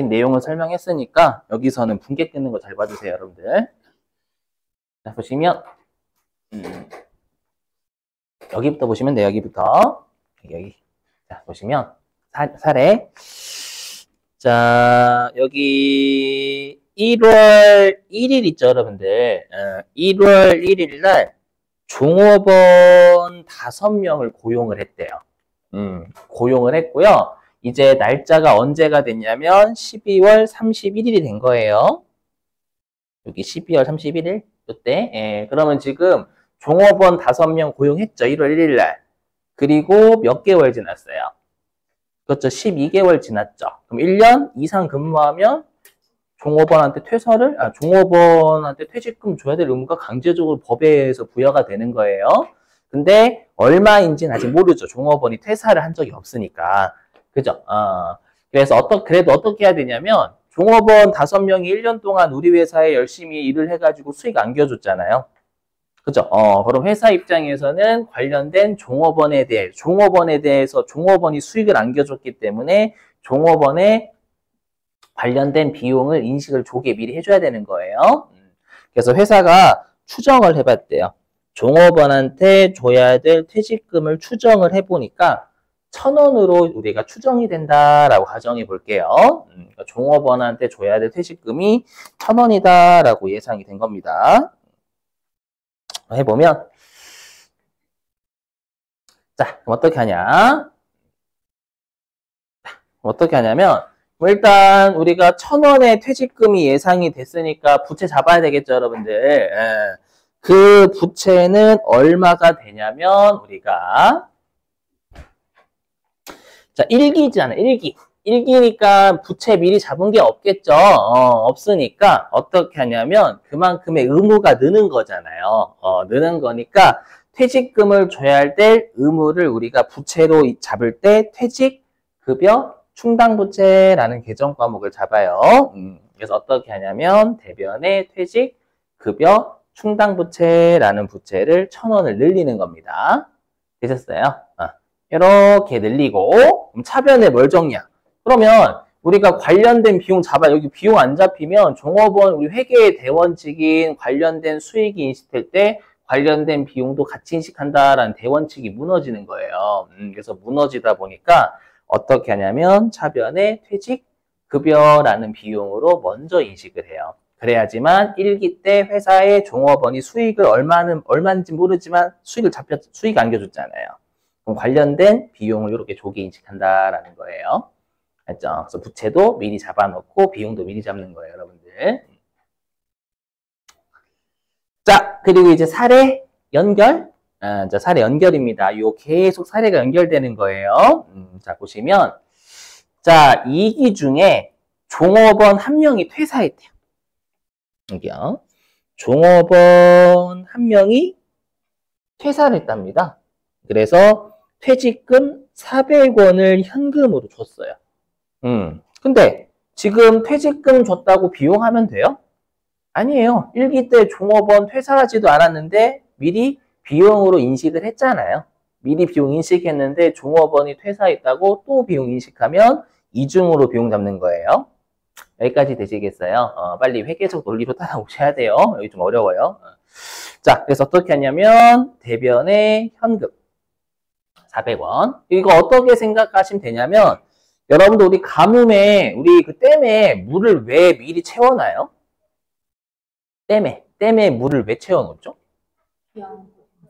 내용을 설명했으니까 여기서는 분계 끊는 거 잘 봐주세요, 여러분들. 자, 보시면 여기부터 보시면 돼요. 여기부터 여기. 자, 보시면 사례. 자, 여기 1월 1일 있죠, 여러분들. 1월 1일 날 종업원 5명을 고용을 했대요. 고용을 했고요. 이제 날짜가 언제가 됐냐면 12월 31일이 된 거예요. 여기 12월 31일 이때. 예, 그러면 지금 종업원 5명 고용했죠. 1월 1일 날. 그리고 몇 개월 지났어요? 그렇죠. 12개월 지났죠. 그럼 1년 이상 근무하면 종업원한테 종업원한테 퇴직금 줘야 될 의무가 강제적으로 법에 의해서 부여가 되는 거예요. 근데 얼마인지는 아직 모르죠. 종업원이 퇴사를 한 적이 없으니까. 그죠? 그래서 그래도 어떻게 해야 되냐면 종업원 5명이 1년 동안 우리 회사에 열심히 일을 해가지고 수익 안겨줬잖아요. 그죠? 그럼 회사 입장에서는 관련된 종업원에 대해서 종업원이 수익을 안겨줬기 때문에 종업원의 관련된 비용을 인식을 조기에 미리 해줘야 되는 거예요. 그래서 회사가 추정을 해봤대요. 종업원한테 줘야 될 퇴직금을 추정을 해보니까 1,000원으로 우리가 추정이 된다라고 가정해 볼게요. 그러니까 종업원한테 줘야 될 퇴직금이 1,000원이다라고 예상이 된 겁니다. 해보면 자, 그럼 어떻게 하냐? 어떻게 하냐면 일단 우리가 1,000원의 퇴직금이 예상이 됐으니까 부채 잡아야 되겠죠, 여러분들. 그 부채는 얼마가 되냐면 우리가 자, 1기잖아, 1기. 1기니까 부채 미리 잡은 게 없겠죠. 없으니까 어떻게 하냐면 그만큼의 의무가 느는 거잖아요. 느는 거니까 퇴직금을 줘야 될 의무를 우리가 부채로 잡을 때 퇴직급여 충당부채라는 개정 과목을 잡아요. 그래서 어떻게 하냐면 대변에 퇴직급여 충당부채라는 부채를 1,000원을 늘리는 겁니다. 되셨어요? 이렇게 늘리고 그럼 차변에 뭘 적냐? 그러면 우리가 관련된 비용 여기 비용 안 잡히면 종업원 우리 회계 대원칙인 관련된 수익이 인식될 때 관련된 비용도 같이 인식한다라는 대원칙이 무너지는 거예요. 그래서 무너지다 보니까 어떻게 하냐면 차변에 퇴직급여라는 비용으로 먼저 인식을 해요. 그래야지만 1기 때 회사의 종업원이 수익을 얼마인지 모르지만 수익 안겨줬잖아요. 그럼 관련된 비용을 이렇게 조기 인식한다라는 거예요. 알죠? 그래서 부채도 미리 잡아놓고 비용도 미리 잡는 거예요, 여러분들. 자, 그리고 이제 사례 연결. 자, 사례 연결입니다. 요 계속 사례가 연결되는 거예요. 자, 보시면 자, 2기 중에 종업원 1명이 퇴사했대요. 여기요. 종업원 1명이 퇴사를 했답니다. 그래서 퇴직금 400원을 현금으로 줬어요. 근데 지금 퇴직금 줬다고 비용하면 돼요? 아니에요. 1기 때 종업원 퇴사하지도 않았는데 미리 비용으로 인식을 했잖아요. 미리 비용 인식했는데 종업원이 퇴사했다고 또 비용 인식하면 이중으로 비용 잡는 거예요. 여기까지 되시겠어요? 빨리 회계적 논리로 따라오셔야 돼요. 여기 좀 어려워요. 자, 그래서 어떻게 하냐면 대변에 현금 400원. 이거 어떻게 생각하시면 되냐면 여러분들 우리 가뭄에 우리 그 댐에 물을 왜 미리 채워놔요? 댐에 물을 왜 채워놓죠?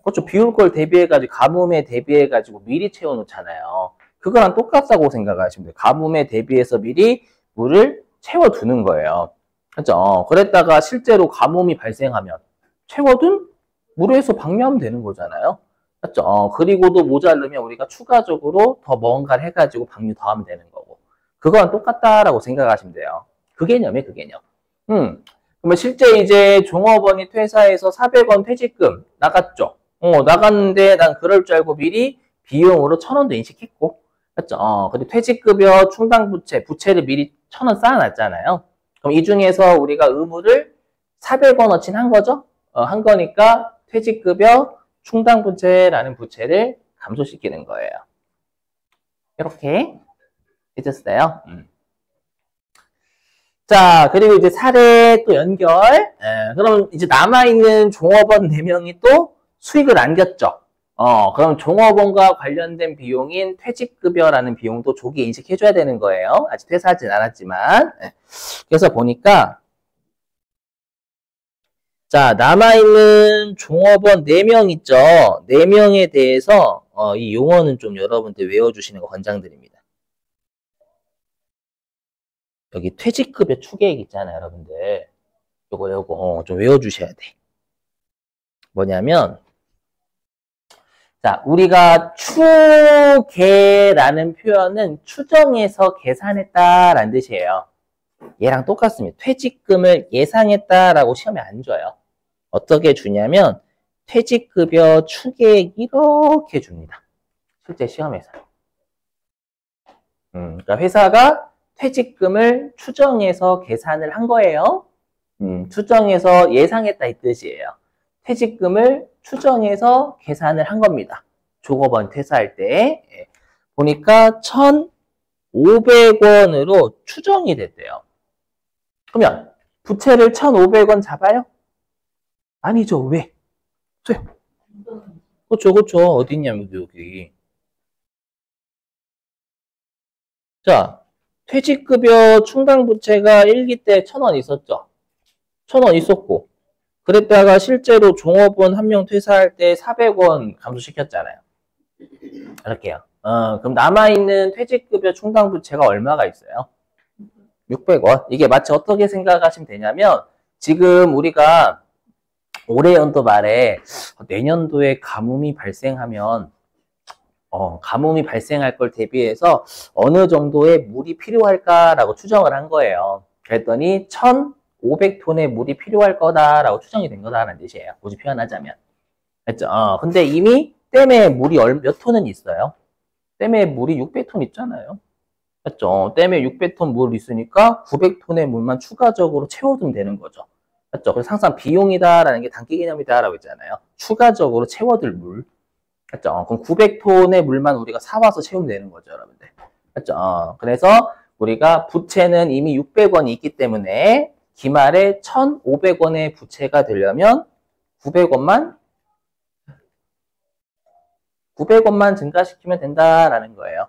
그렇죠. 비올 걸 대비해가지고 가뭄에 대비해가지고 미리 채워놓잖아요. 그거랑 똑같다고 생각하시면 돼요. 가뭄에 대비해서 미리 물을 채워두는 거예요. 그렇죠. 그랬다가 실제로 가뭄이 발생하면 채워둔 물에서 방류하면 되는 거잖아요. 맞죠? 그리고도 모자르면 우리가 추가적으로 더 뭔가를 해가지고 방류 더 하면 되는 거고. 그거랑 똑같다라고 생각하시면 돼요. 그 개념이에요, 그 개념. 그러면 실제 이제 종업원이 퇴사해서 400원 퇴직금 나갔죠? 나갔는데 난 그럴 줄 알고 미리 비용으로 1,000원도 인식했고. 맞죠? 근데 퇴직급여 부채를 미리 1,000원 쌓아놨잖아요. 그럼 이 중에서 우리가 의무를 400원어치 한 거죠? 한 거니까 퇴직급여 충당부채라는 부채를 감소시키는 거예요. 이렇게 해줬어요. 자, 그리고 이제 사례 또 연결. 그럼 이제 남아있는 종업원 4명이 또 수익을 안겼죠. 그럼 종업원과 관련된 비용인 퇴직급여라는 비용도 조기에 인식해줘야 되는 거예요. 아직 퇴사하진 않았지만. 그래서 보니까, 자, 남아있는 종업원 4명 있죠. 4명에 대해서, 이 용어는 좀 여러분들 외워주시는 거 권장드립니다. 여기 퇴직급여 추계액 있잖아요, 여러분들. 요거 좀 외워주셔야 돼. 뭐냐면, 자, 우리가 추계라는 표현은 추정해서 계산했다라는 뜻이에요. 얘랑 똑같습니다. 퇴직금을 예상했다라고 시험에 안 줘요. 어떻게 주냐면 퇴직급여 추계액 이렇게 줍니다. 실제 시험에서. 그러니까 회사가 퇴직금을 추정해서 계산을 한 거예요. 추정해서 예상했다 이 뜻이에요. 퇴직금을 추정해서 계산을 한 겁니다. 종업원 퇴사할 때. 보니까 1,500원으로 추정이 됐대요. 그러면 부채를 1,500원 잡아요? 아니죠. 왜? 왜? 그렇죠. 어디 있냐면 여기. 자, 퇴직급여 충당부채가 1기 때 1,000원 있었죠. 1,000원 있었고 그랬다가 실제로 종업원 한 명 퇴사할 때 400원 감소시켰잖아요. 이렇게요. 그럼 남아있는 퇴직급여 충당부채가 얼마가 있어요? 600원. 이게 마치 어떻게 생각하시면 되냐면 지금 우리가 올해 연도 말에 내년도에 가뭄이 발생하면 가뭄이 발생할 걸 대비해서 어느 정도의 물이 필요할까라고 추정을 한 거예요. 그랬더니 1,500톤의 물이 필요할 거다라고 추정이 된 거다라는 뜻이에요. 굳이 표현하자면. 됐죠? 근데 이미 댐에 물이 몇 톤은 있어요? 댐에 물이 600톤 있잖아요. 맞죠? 댐에 600톤 물 있으니까 900톤의 물만 추가적으로 채워두면 되는 거죠. 맞죠? 그래서 항상 비용이다라는 게 단기 개념이다라고 했잖아요. 추가적으로 채워둘 물. 맞죠? 그럼 900톤의 물만 우리가 사와서 채우면 되는 거죠, 여러분들. 맞죠? 그래서 우리가 부채는 이미 600원이 있기 때문에 기말에 1,500원의 부채가 되려면 900원만 증가시키면 된다라는 거예요.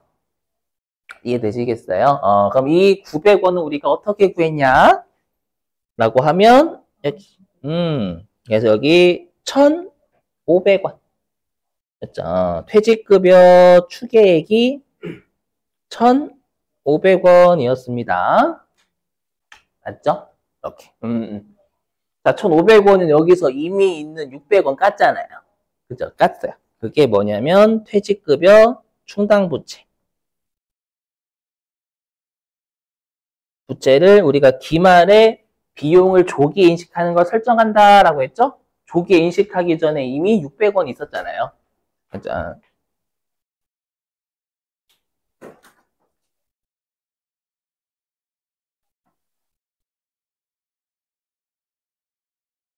이해되시겠어요? 그럼 이 900원은 우리가 어떻게 구했냐? 라고 하면, 그래서 여기 1,500원. 됐죠? 퇴직급여 추계액이 1,500원이었습니다. 맞죠? 이렇게. 자, 1,500원은 여기서 이미 있는 600원 깠잖아요. 그죠? 깠어요. 그게 뭐냐면 퇴직급여 충당부채. 부채를 우리가 기말에 비용을 조기에 인식하는 걸 설정한다라고 했죠? 조기에 인식하기 전에 이미 600원 있었잖아요. 그죠?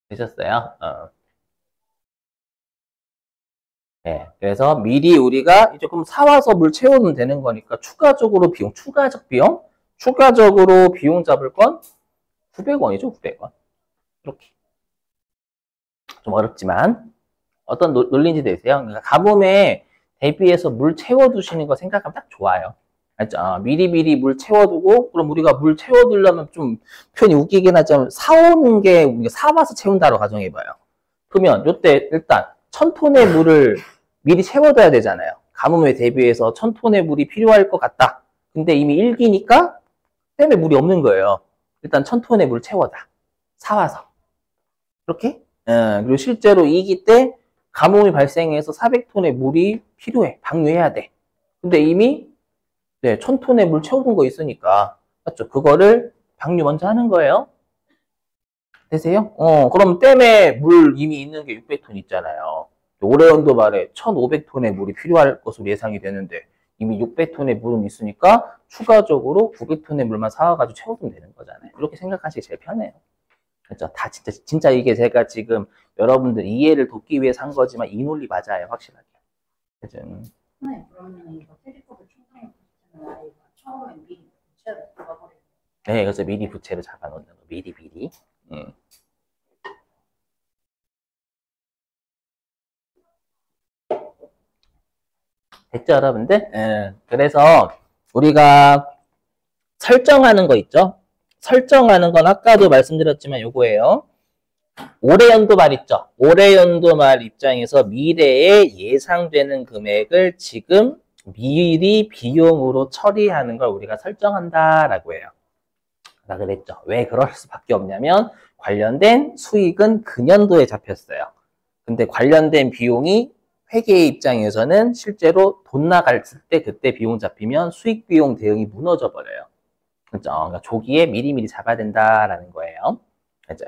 되셨어요? 네, 그래서 미리 우리가 이제 그럼 사와서 물 채우면 되는 거니까 추가적으로 추가적으로 비용 잡을 건 900원이죠, 900원. 이렇게. 좀 어렵지만 어떤 논리인지 되세요? 그러니까 가뭄에 대비해서 물 채워두시는 거 생각하면 딱 좋아요. 알죠? 미리미리 물 채워두고 그럼 우리가 물 채워두려면 좀 표현이 웃기긴 하지만 사오는 게 우리가 사와서 채운다로 가정해봐요. 그러면 이때 일단 1,000톤의 물을 미리 채워둬야 되잖아요. 가뭄에 대비해서 1,000톤의 물이 필요할 것 같다. 근데 이미 1기니까 댐에 물이 없는 거예요. 일단 1,000톤의 물 채워다. 사와서. 이렇게? 그리고 실제로 2기 때 가뭄이 발생해서 400톤의 물이 필요해. 방류해야 돼. 근데 이미 1,000톤의 물 채워둔 거 있으니까 맞죠? 그거를 방류 먼저 하는 거예요. 되세요? 그럼 댐에 물 이미 있는 게 600톤 있잖아요. 올해 연도 말에 1,500톤의 물이 필요할 것으로 예상이 되는데 이미 600톤의 물은 있으니까 추가적으로 900톤의 물만 사와가지고 채워두면 되는 거잖아요. 이렇게 생각하시기 제일 편해요. 그렇죠? 다 진짜 이게 제가 지금 여러분들 이해를 돕기 위해서 한 거지만 이 논리 맞아요, 확실하게. 그죠? 네, 그러면 이거 퇴직급여 충당을 처음에 미리 부채를 갚아버리고 네, 그래서 미리 부채를 잡아놓는 거. 미리. 됐죠, 여러분들? 예. 그래서 우리가 설정하는 거 있죠? 설정하는 건 아까도 말씀드렸지만 요거예요. 올해 연도 말 있죠? 올해 연도 말 입장에서 미래에 예상되는 금액을 지금 미리 비용으로 처리하는 걸 우리가 설정한다라고 해요. 나 그랬죠. 왜 그럴 수밖에 없냐면 관련된 수익은 금년도에 잡혔어요. 근데 관련된 비용이 회계 입장에서는 실제로 돈 나갔을 때 그때 비용 잡히면 수익 비용 대응이 무너져 버려요. 그렇죠? 그러니까 조기에 미리미리 잡아야 된다라는 거예요. 그죠?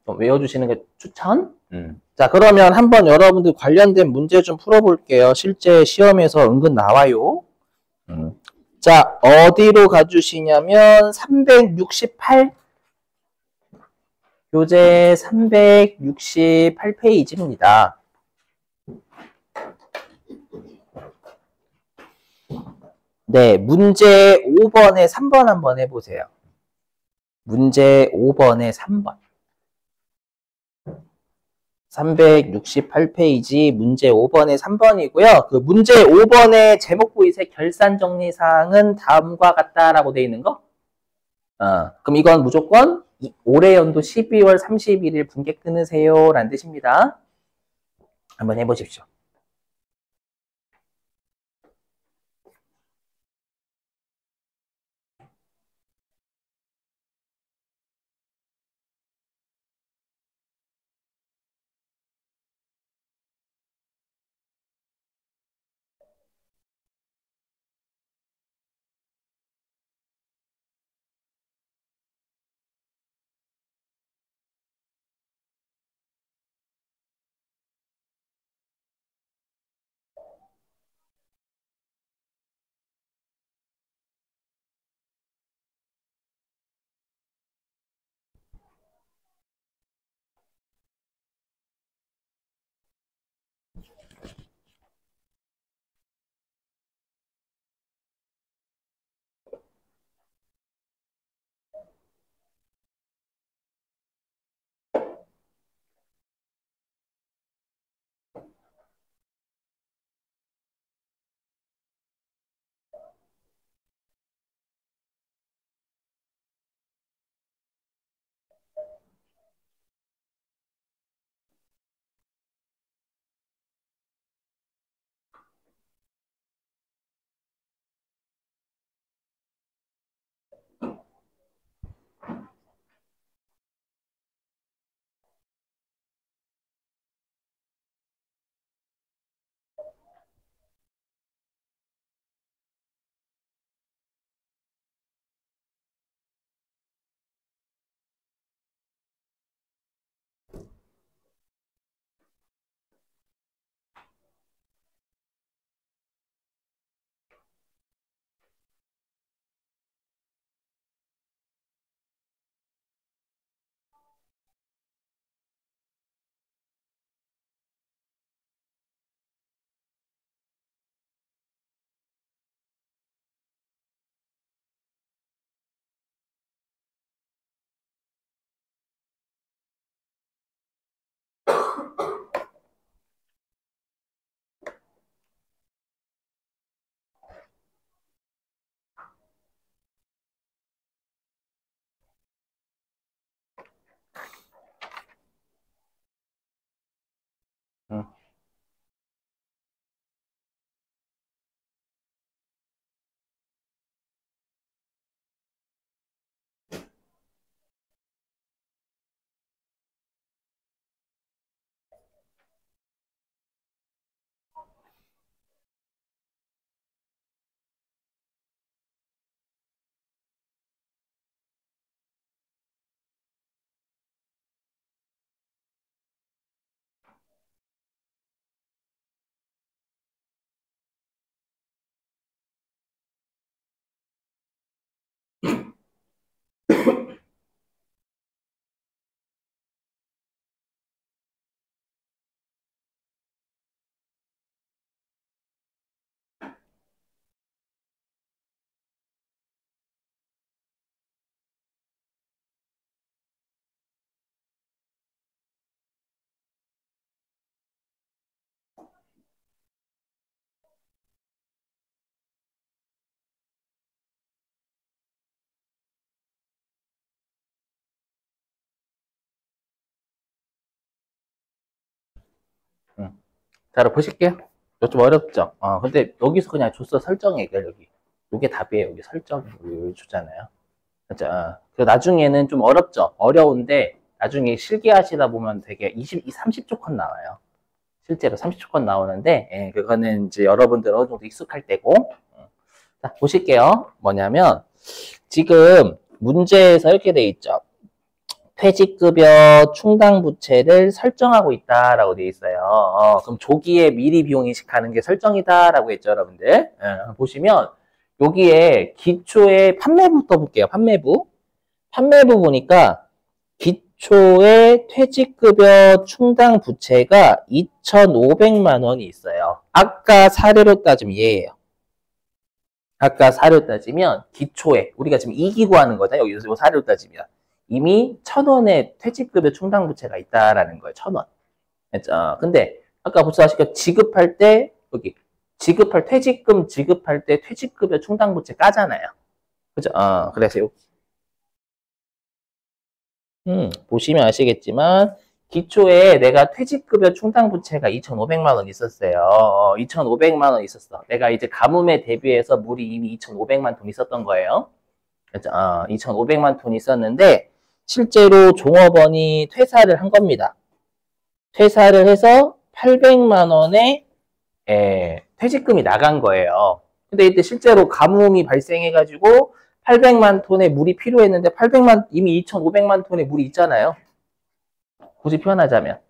좀 외워주시는 게 추천? 자, 그러면 한번 여러분들 관련된 문제 좀 풀어볼게요. 실제 시험에서 은근 나와요. 자, 어디로 가주시냐면 368 교재 368페이지입니다. 네, 문제 5번에 3번 한번 해보세요. 문제 5번에 3번. 368페이지 문제 5번에 3번이고요. 그 문제 5번의 제목 보이세요? 결산 정리사항은 다음과 같다라고 되어 있는 거? 그럼 이건 무조건 올해 연도 12월 31일 분께 끊으세요 라는 뜻입니다. 한번 해보십시오. 자, 보실게요. 이거 좀 어렵죠? 근데 여기서 그냥 줬어. 설정해, 여기. 이게 답이에요. 여기 설정, 여기 줬잖아요. 그죠? 그리고 나중에는 좀 어렵죠? 어려운데, 나중에 실기하시다 보면 되게 30초 컷 나와요. 실제로 30초 컷 나오는데, 예, 그거는 이제 여러분들 어느 정도 익숙할 때고. 자, 보실게요. 뭐냐면, 지금 문제에서 이렇게 돼 있죠. 퇴직급여 충당부채를 설정하고 있다라고 돼 있어요. 그럼 조기에 미리 비용 인식하는 게 설정이다라고 했죠, 여러분들. 보시면 여기에 기초의 판매부터 볼게요. 판매부 보니까 기초의 퇴직급여 충당부채가 2,500만 원이 있어요. 아까 사례로 따지면 얘예요. 아까 사례로 따지면 기초에 우리가 지금 이기고 하는 거죠. 여기서 사례로 따지면. 이미 1,000원의 퇴직급여 충당부채가 있다라는 거예요. 1,000원. 그렇죠? 근데 아까 보시다시피 지급할 때 여기 퇴직금 지급할 때 퇴직급여 충당부채 까잖아요. 그죠? 그래서 보시면 아시겠지만 기초에 내가 퇴직급여 충당부채가 2,500만 원 있었어요. 2,500만 원 있었어. 내가 이제 가뭄에 대비해서 물이 이미 2,500만 톤 있었던 거예요. 그렇죠? 2,500만 톤 있었는데 실제로 종업원이 퇴사를 한 겁니다. 퇴사를 해서 800만 원의 퇴직금이 나간 거예요. 근데 이때 실제로 가뭄이 발생해가지고 800만 톤의 물이 필요했는데 이미 2,500만 톤의 물이 있잖아요. 굳이 표현하자면.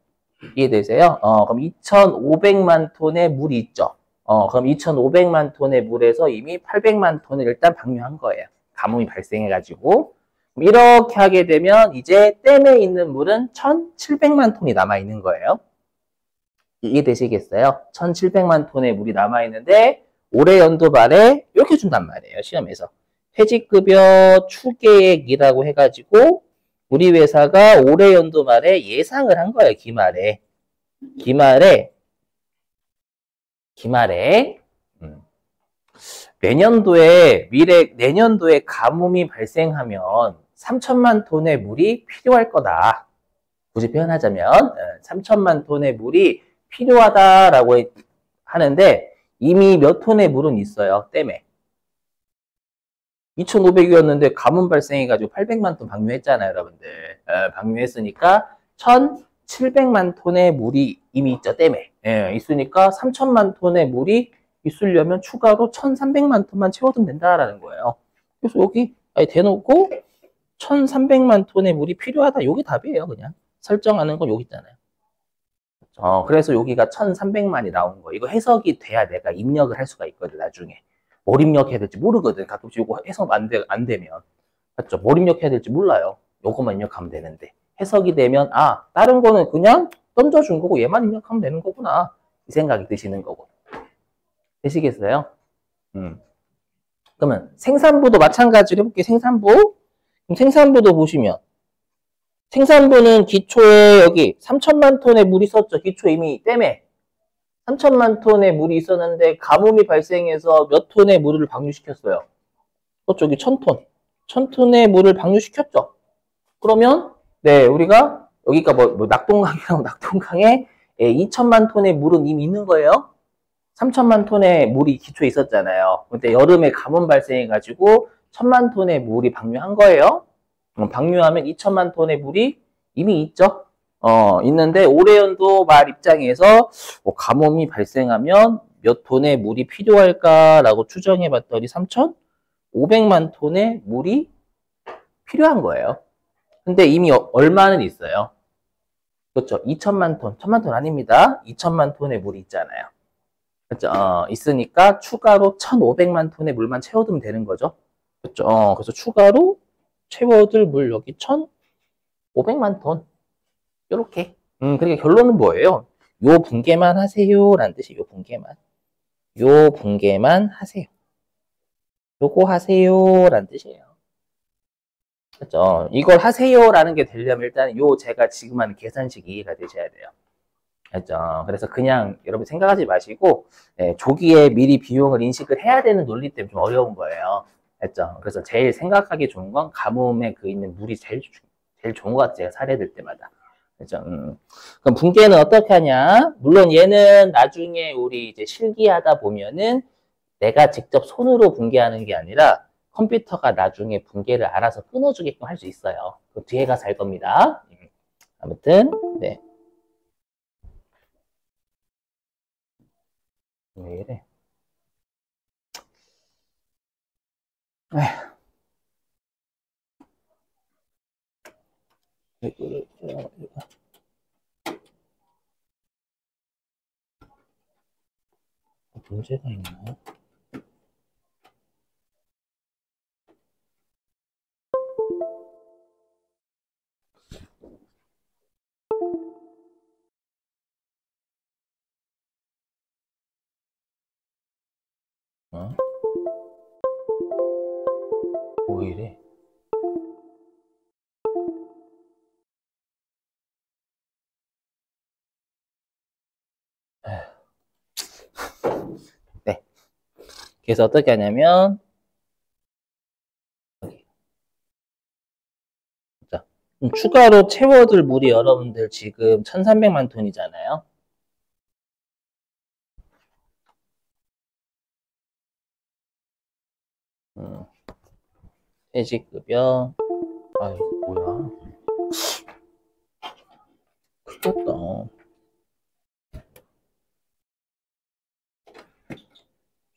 이해되세요? 그럼 2,500만 톤의 물이 있죠. 그럼 2,500만 톤의 물에서 이미 800만 톤을 일단 방류한 거예요. 가뭄이 발생해가지고. 이렇게 하게 되면 이제 댐에 있는 물은 1,700만 톤이 남아있는 거예요. 이해되시겠어요? 1,700만 톤의 물이 남아있는데 올해 연도 말에 이렇게 준단 말이에요. 시험에서. 퇴직급여 추계액이라고 해가지고 우리 회사가 올해 연도 말에 예상을 한 거예요. 기말에 내년도에 가뭄이 발생하면 3천만 톤의 물이 필요할 거다. 굳이 표현하자면 3천만 톤의 물이 필요하다라고 하는데 이미 몇 톤의 물은 있어요. 댐에. 2,500이었는데 가뭄 발생해가지고 800만 톤 방류했잖아요, 여러분들. 방류했으니까 1,700만 톤의 물이 이미 있죠, 댐에. 있으니까 3천만 톤의 물이 있으려면 추가로 1,300만 톤만 채워두면 된다라는 거예요. 그래서 여기 대놓고 1,300만 톤의 물이 필요하다. 이게 답이에요, 그냥. 설정하는 건 여기 있잖아요. 그래서 여기가 1,300만이 나온 거. 이거 해석이 돼야 내가 입력을 할 수가 있거든, 나중에. 뭘 입력해야 될지 모르거든. 가끔씩 이거 해석 안 되면. 맞죠? 뭘 입력해야 될지 몰라요. 요것만 입력하면 되는데. 해석이 되면, 다른 거는 그냥 던져준 거고 얘만 입력하면 되는 거구나. 이 생각이 드시는 거고. 되시겠어요? 그러면 생산부도 마찬가지로 해볼게요. 생산부. 그럼 생산부도 보시면 생산부는 기초에 여기 3천만 톤의 물이 있었죠. 기초 이미 댐에 3천만 톤의 물이 있었는데 가뭄이 발생해서 몇 톤의 물을 방류시켰어요. 저기 1,000톤. 1,000톤의 물을 방류시켰죠. 그러면 네, 우리가 여기가 낙동강에 2천만 톤의 물은 이미 있는 거예요. 3천만 톤의 물이 기초에 있었잖아요. 근데 여름에 가뭄 발생해가지고 1,000만 톤의 물이 방류한 거예요. 방류하면 2천만 톤의 물이 이미 있죠. 있는데 올해 연도 말 입장에서 가뭄이 발생하면 몇 톤의 물이 필요할까라고 추정해 봤더니 3,500만 톤의 물이 필요한 거예요. 근데 이미 얼마는 있어요. 그렇죠. 2천만 톤. 1,000만 톤 아닙니다. 2천만 톤의 물이 있잖아요. 그렇죠. 있으니까 추가로 1,500만 톤의 물만 채워두면 되는 거죠. 그렇죠. 그래서 추가로 채워둘 물 여기 1,500만 톤. 요렇게. 그러니까 결론은 뭐예요? 요 분계만 하세요. 라는 뜻이에요. 요 분계만 하세요. 요거 하세요. 라는 뜻이에요. 그렇죠. 이걸 하세요. 라는 게 되려면 일단 제가 지금 하는 계산식 이해가 되셔야 돼요. 그렇죠. 그래서 그냥 여러분 생각하지 마시고 조기에 미리 비용을 인식을 해야 되는 논리 때문에 좀 어려운 거예요. 그렇죠. 그래서 제일 생각하기 좋은 건 가뭄에 있는 물이 제일 좋은 것 같아요. 사례 들 때마다. 그죠? 그럼 붕괴는 어떻게 하냐? 물론 얘는 나중에 우리 이제 실기하다 보면은 내가 직접 손으로 붕괴하는 게 아니라 컴퓨터가 나중에 붕괴를 알아서 끊어주게끔 할 수 있어요. 그 뒤에 가서 할 겁니다. 아무튼, 네. 왜 이래? 에휴. 문제가 있나? 어? 왜 이래? 네. 그래서 어떻게 하냐면, 자, 추가로 채워둘 물이 여러분들 지금 1300만 톤이잖아요. 퇴직급여. 아이, 뭐야. 큰일 났다.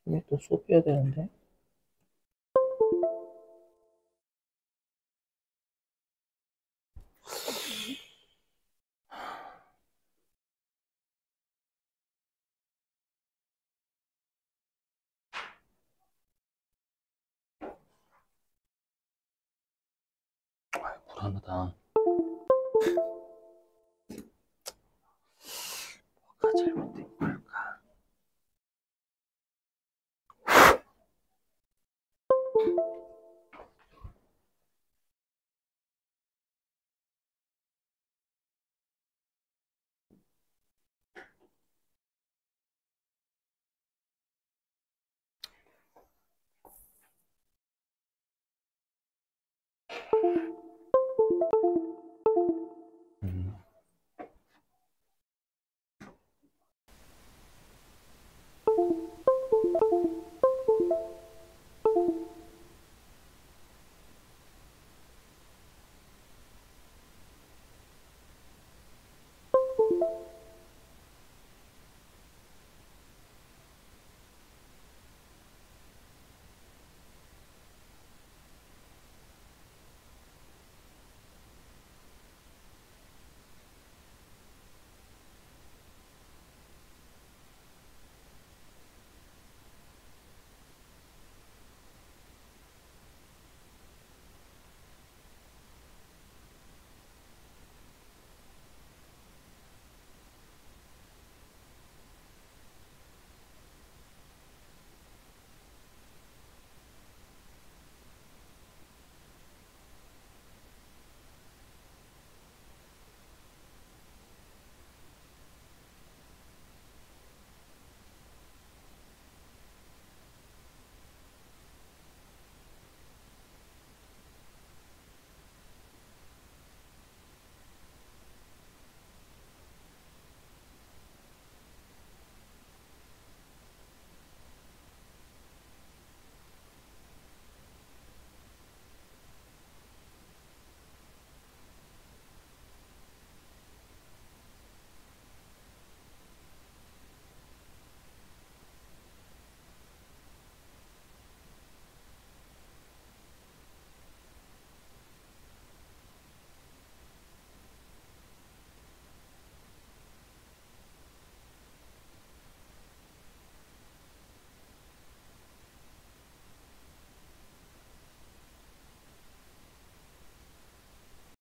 이게 또 수업해야 되는데. 불안하다. 뭐가 잘못된 거야.